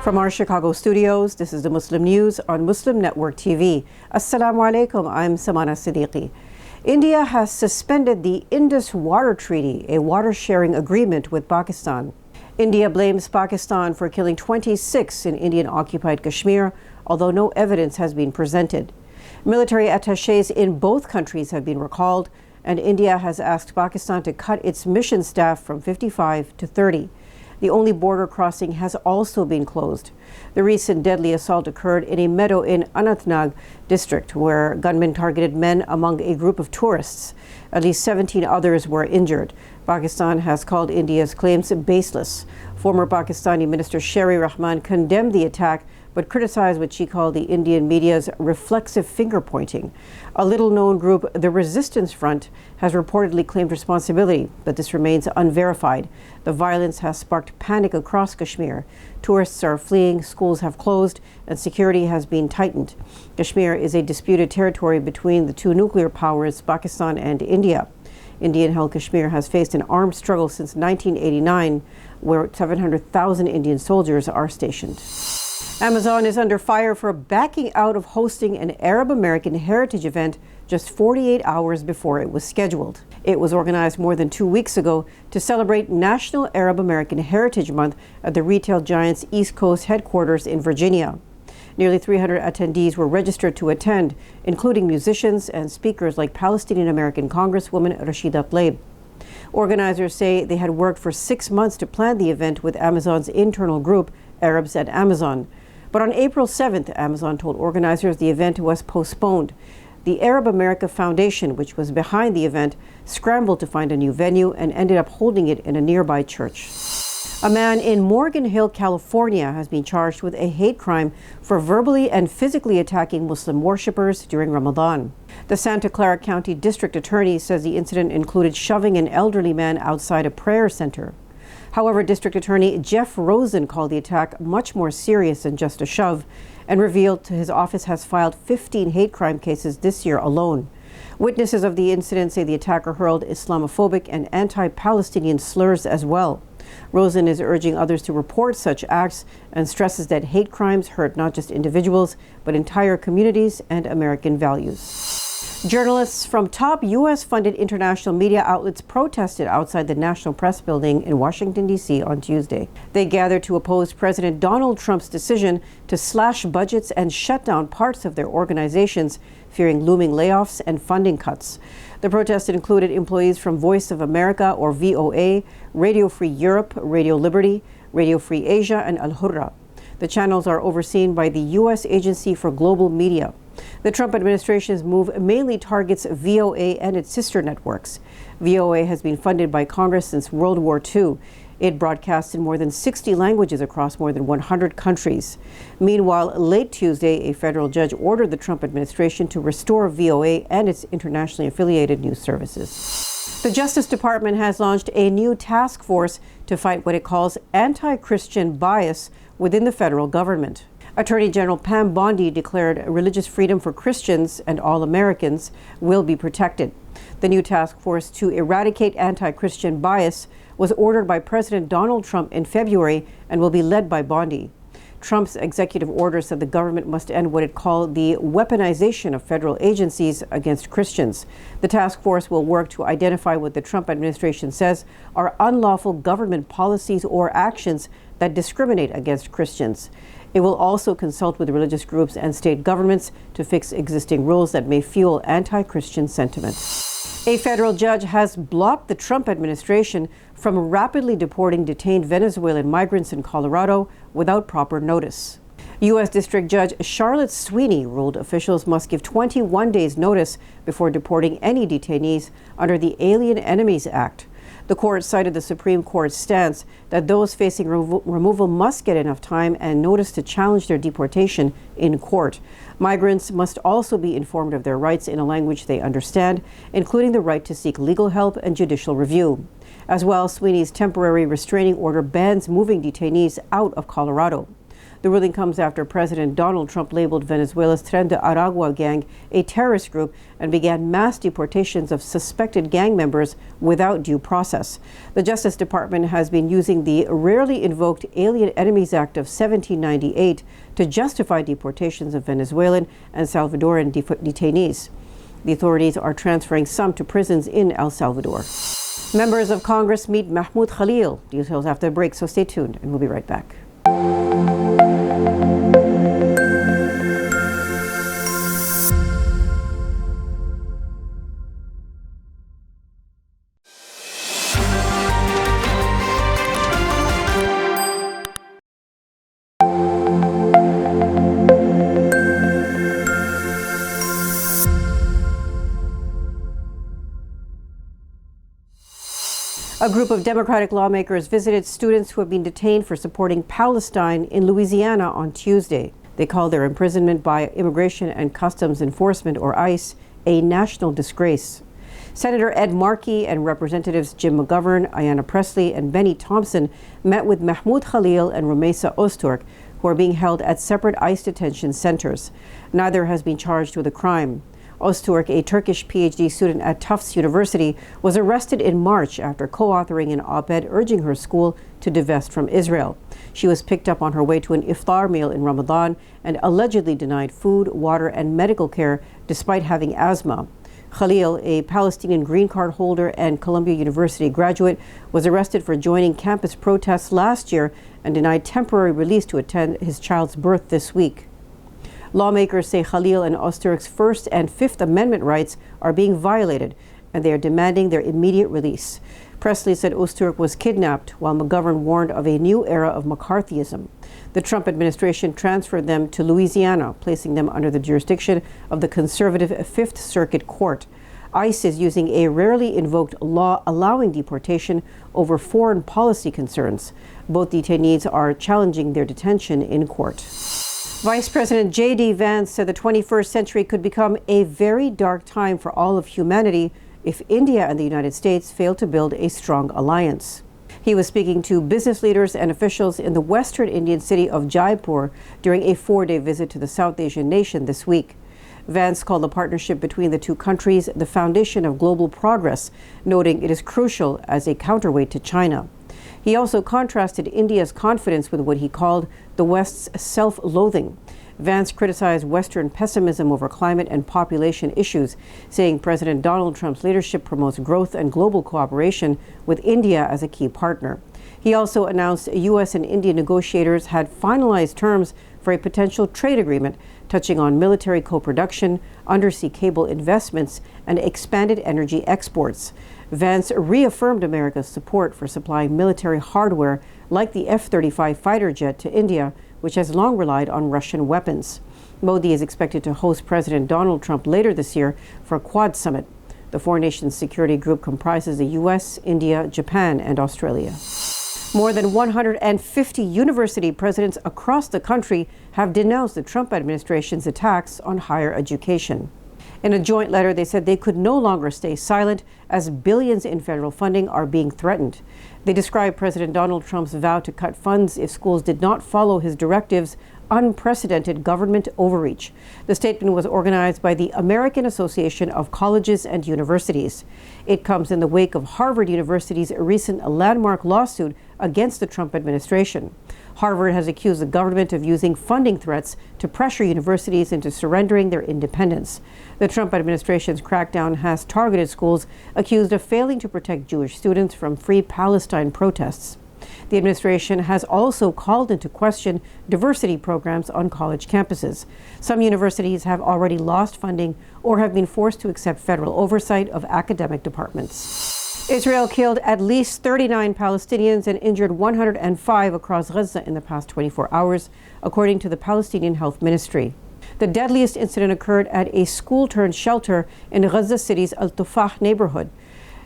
From our Chicago studios, this is the Muslim News on Muslim Network TV. Assalamu alaikum, I'm Samana Siddiqui. India has suspended the Indus Water Treaty, a water-sharing agreement with Pakistan. India blames Pakistan for killing 26 in Indian-occupied Kashmir, although no evidence has been presented. Military attachés in both countries have been recalled, and India has asked Pakistan to cut its mission staff from 55 to 30. The only border crossing has also been closed. The recent deadly assault occurred in a meadow in Anantnag district, where gunmen targeted men among a group of tourists. At least 17 others were injured. Pakistan has called India's claims baseless. Former Pakistani Minister Sherry Rahman condemned the attack, but criticized what she called the Indian media's reflexive finger-pointing. A little-known group, the Resistance Front, has reportedly claimed responsibility, but this remains unverified. The violence has sparked panic across Kashmir. Tourists are fleeing, schools have closed, and security has been tightened. Kashmir is a disputed territory between the two nuclear powers, Pakistan and India. Indian-held Kashmir has faced an armed struggle since 1989, where 700,000 Indian soldiers are stationed. Amazon is under fire for backing out of hosting an Arab American heritage event just 48 hours before it was scheduled. It was organized more than 2 weeks ago to celebrate National Arab American Heritage Month at the retail giant's East Coast headquarters in Virginia. Nearly 300 attendees were registered to attend, including musicians and speakers like Palestinian American Congresswoman Rashida Tlaib. Organizers say they had worked for 6 months to plan the event with Amazon's internal group, Arabs at Amazon. But on April 7th, Amazon told organizers the event was postponed. The Arab America Foundation, which was behind the event, scrambled to find a new venue and ended up holding it in a nearby church. A man in Morgan Hill, California, has been charged with a hate crime for verbally and physically attacking Muslim worshippers during Ramadan. The Santa Clara County District Attorney says the incident included shoving an elderly man outside a prayer center. However, District Attorney Jeff Rosen called the attack much more serious than just a shove and revealed his office has filed 15 hate crime cases this year alone. Witnesses of the incident say the attacker hurled Islamophobic and anti-Palestinian slurs as well. Rosen is urging others to report such acts and stresses that hate crimes hurt not just individuals, but entire communities and American values. Journalists from top U.S.-funded international media outlets protested outside the National Press Building in Washington, D.C. on Tuesday. They gathered to oppose President Donald Trump's decision to slash budgets and shut down parts of their organizations, fearing looming layoffs and funding cuts. The protest included employees from Voice of America, or VOA, Radio Free Europe, Radio Liberty, Radio Free Asia, and Al Hurra. The channels are overseen by the U.S. Agency for Global Media. The Trump administration's move mainly targets VOA and its sister networks. VOA has been funded by Congress since World War II. It broadcasts in more than 60 languages across more than 100 countries. Meanwhile, late Tuesday, a federal judge ordered the Trump administration to restore VOA and its internationally affiliated news services. The Justice Department has launched a new task force to fight what it calls anti-Christian bias within the federal government. Attorney General Pam Bondi declared religious freedom for Christians and all Americans will be protected. The new task force to eradicate anti-Christian bias was ordered by President Donald Trump in February and will be led by Bondi. Trump's executive order said the government must end what it called the weaponization of federal agencies against Christians. The task force will work to identify what the Trump administration says are unlawful government policies or actions that discriminate against Christians. It will also consult with religious groups and state governments to fix existing rules that may fuel anti-Christian sentiment. A federal judge has blocked the Trump administration from rapidly deporting detained Venezuelan migrants in Colorado without proper notice. U.S. District Judge Charlotte Sweeney ruled officials must give 21 days notice before deporting any detainees under the Alien Enemies Act. The court cited the Supreme Court's stance that those facing removal must get enough time and notice to challenge their deportation in court. Migrants must also be informed of their rights in a language they understand, including the right to seek legal help and judicial review. As well, Sweeney's temporary restraining order bans moving detainees out of Colorado. The ruling comes after President Donald Trump labeled Venezuela's Tren de Aragua gang a terrorist group and began mass deportations of suspected gang members without due process. The Justice Department has been using the rarely invoked Alien Enemies Act of 1798 to justify deportations of Venezuelan and Salvadoran detainees. The authorities are transferring some to prisons in El Salvador. Members of Congress meet Mahmoud Khalil. Details after the break, so stay tuned and we'll be right back. A group of Democratic lawmakers visited students who have been detained for supporting Palestine in Louisiana on Tuesday. They called their imprisonment by Immigration and Customs Enforcement, or ICE, a national disgrace. Senator Ed Markey and Representatives Jim McGovern, Ayanna Pressley, and Benny Thompson met with Mahmoud Khalil and Rumeysa Öztürk, who are being held at separate ICE detention centers. Neither has been charged with a crime. Öztürk, a Turkish PhD student at Tufts University, was arrested in March after co-authoring an op-ed urging her school to divest from Israel. She was picked up on her way to an iftar meal in Ramadan and allegedly denied food, water, and medical care despite having asthma. Khalil, a Palestinian green card holder and Columbia University graduate, was arrested for joining campus protests last year and denied temporary release to attend his child's birth this week. Lawmakers say Khalil and Öztürk's First and Fifth Amendment rights are being violated, and they are demanding their immediate release. Pressley said Öztürk was kidnapped, while McGovern warned of a new era of McCarthyism. The Trump administration transferred them to Louisiana, placing them under the jurisdiction of the conservative Fifth Circuit Court. ICE is using a rarely invoked law allowing deportation over foreign policy concerns. Both detainees are challenging their detention in court. Vice President J.D. Vance said the 21st century could become a very dark time for all of humanity if India and the United States fail to build a strong alliance. He was speaking to business leaders and officials in the western Indian city of Jaipur during a 4-day visit to the South Asian nation this week. Vance called the partnership between the two countries the foundation of global progress, noting it is crucial as a counterweight to China. He also contrasted India's confidence with what he called the West's self-loathing. Vance criticized Western pessimism over climate and population issues, saying President Donald Trump's leadership promotes growth and global cooperation with India as a key partner. He also announced U.S. and Indian negotiators had finalized terms for a potential trade agreement touching on military co-production, undersea cable investments, and expanded energy exports. Vance reaffirmed America's support for supplying military hardware like the F-35 fighter jet to India, which has long relied on Russian weapons. Modi is expected to host President Donald Trump later this year for a Quad summit. The four nations security group comprises the U.S., India, Japan, and Australia. More than 150 university presidents across the country have denounced the Trump administration's attacks on higher education. In a joint letter, they said they could no longer stay silent as billions in federal funding are being threatened. They described President Donald Trump's vow to cut funds if schools did not follow his directives unprecedented government overreach. The statement was organized by the American Association of Colleges and Universities. It comes in the wake of Harvard University's recent landmark lawsuit against the Trump administration. Harvard has accused the government of using funding threats to pressure universities into surrendering their independence. The Trump administration's crackdown has targeted schools accused of failing to protect Jewish students from Free Palestine protests. The administration has also called into question diversity programs on college campuses. Some universities have already lost funding or have been forced to accept federal oversight of academic departments. Israel killed at least 39 Palestinians and injured 105 across Gaza in the past 24 hours, according to the Palestinian Health Ministry. The deadliest incident occurred at a school-turned-shelter in Gaza City's Al-Tufah neighborhood.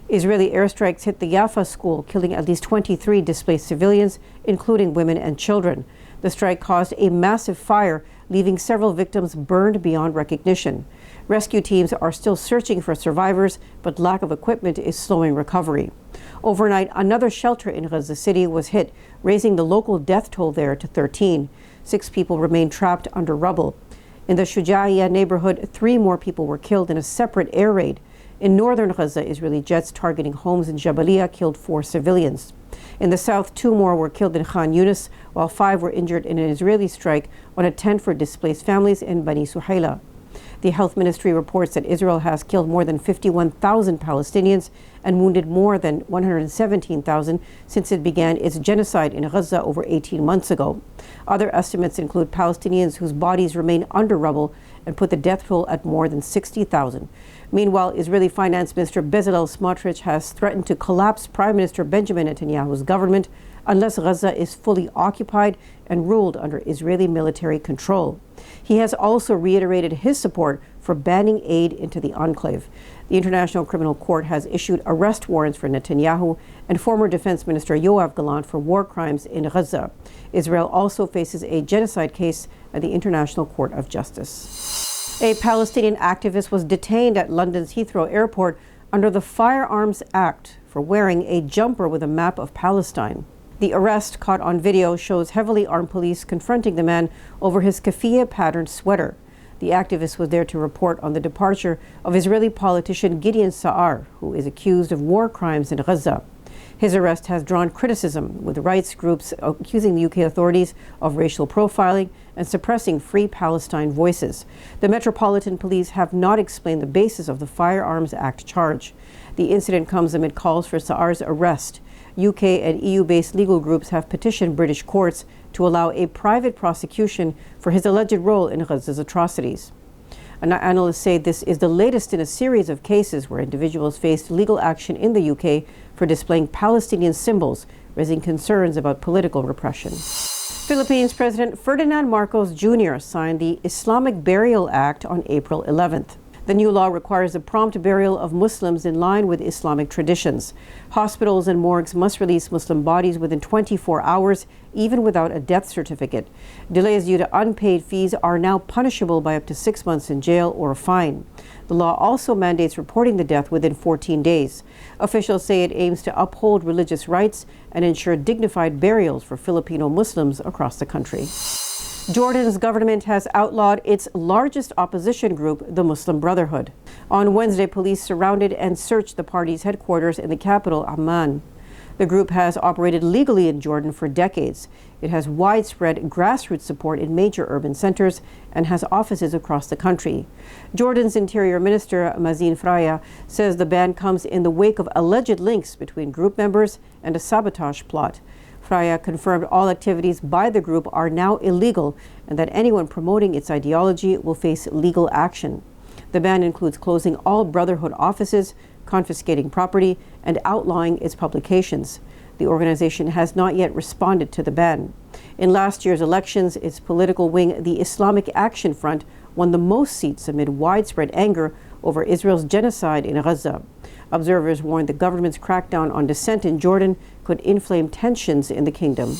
Israeli airstrikes hit the Yafa school, killing at least 23 displaced civilians, including women and children. The strike caused a massive fire, leaving several victims burned beyond recognition. Rescue teams are still searching for survivors, but lack of equipment is slowing recovery. Overnight, another shelter in Gaza City was hit, raising the local death toll there to 13. 6 people remain trapped under rubble. In the Shujaiya neighborhood, 3 more people were killed in a separate air raid. In northern Gaza, Israeli jets targeting homes in Jabalia killed 4 civilians. In the south, 2 more were killed in Khan Yunis, while 5 were injured in an Israeli strike on a tent for displaced families in Bani Suhaila. The health ministry reports that Israel has killed more than 51,000 Palestinians and wounded more than 117,000 since it began its genocide in Gaza over 18 months ago. Other estimates include Palestinians whose bodies remain under rubble and put the death toll at more than 60,000. Meanwhile, Israeli Finance Minister Bezalel Smotrich has threatened to collapse Prime Minister Benjamin Netanyahu's government unless Gaza is fully occupied and ruled under Israeli military control. He has also reiterated his support for banning aid into the enclave. The International Criminal Court has issued arrest warrants for Netanyahu and former Defense Minister Yoav Gallant for war crimes in Gaza. Israel also faces a genocide case at the International Court of Justice. A Palestinian activist was detained at London's Heathrow Airport under the Firearms Act for wearing a jumper with a map of Palestine. The arrest, caught on video, shows heavily armed police confronting the man over his keffiyeh-patterned sweater. The activist was there to report on the departure of Israeli politician Gideon Sa'ar, who is accused of war crimes in Gaza. His arrest has drawn criticism, with rights groups accusing the UK authorities of racial profiling and suppressing free Palestine voices. The Metropolitan Police have not explained the basis of the Firearms Act charge. The incident comes amid calls for Sa'ar's arrest. UK and EU-based legal groups have petitioned British courts to allow a private prosecution for his alleged role in Gaza's atrocities. Analysts say this is the latest in a series of cases where individuals faced legal action in the UK for displaying Palestinian symbols, raising concerns about political repression. Philippines President Ferdinand Marcos Jr. signed the Islamic Burial Act on April 11th. The new law requires the prompt burial of Muslims in line with Islamic traditions. Hospitals and morgues must release Muslim bodies within 24 hours, even without a death certificate. Delays due to unpaid fees are now punishable by up to 6 months in jail or a fine. The law also mandates reporting the death within 14 days. Officials say it aims to uphold religious rights and ensure dignified burials for Filipino Muslims across the country. Jordan's government has outlawed its largest opposition group, the Muslim Brotherhood. On Wednesday, police surrounded and searched the party's headquarters in the capital, Amman. The group has operated legally in Jordan for decades. It has widespread grassroots support in major urban centers and has offices across the country. Jordan's Interior Minister, Mazin Fraya, says the ban comes in the wake of alleged links between group members and a sabotage plot. Fraya confirmed all activities by the group are now illegal and that anyone promoting its ideology will face legal action. The ban includes closing all Brotherhood offices, confiscating property, and outlawing its publications. The organization has not yet responded to the ban. In last year's elections, its political wing, the Islamic Action Front, won the most seats amid widespread anger over Israel's genocide in Gaza. Observers warned the government's crackdown on dissent in Jordan could inflame tensions in the kingdom.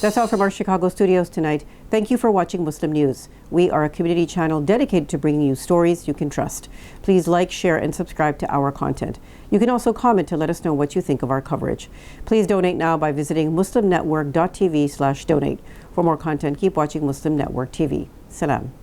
That's all from our Chicago studios tonight. Thank you for watching Muslim News. We are a community channel dedicated to bringing you stories you can trust. Please like, share, and subscribe to our content. You can also comment to let us know what you think of our coverage. Please donate now by visiting muslimnetwork.tv/donate. For more content, keep watching Muslim Network TV. Salam.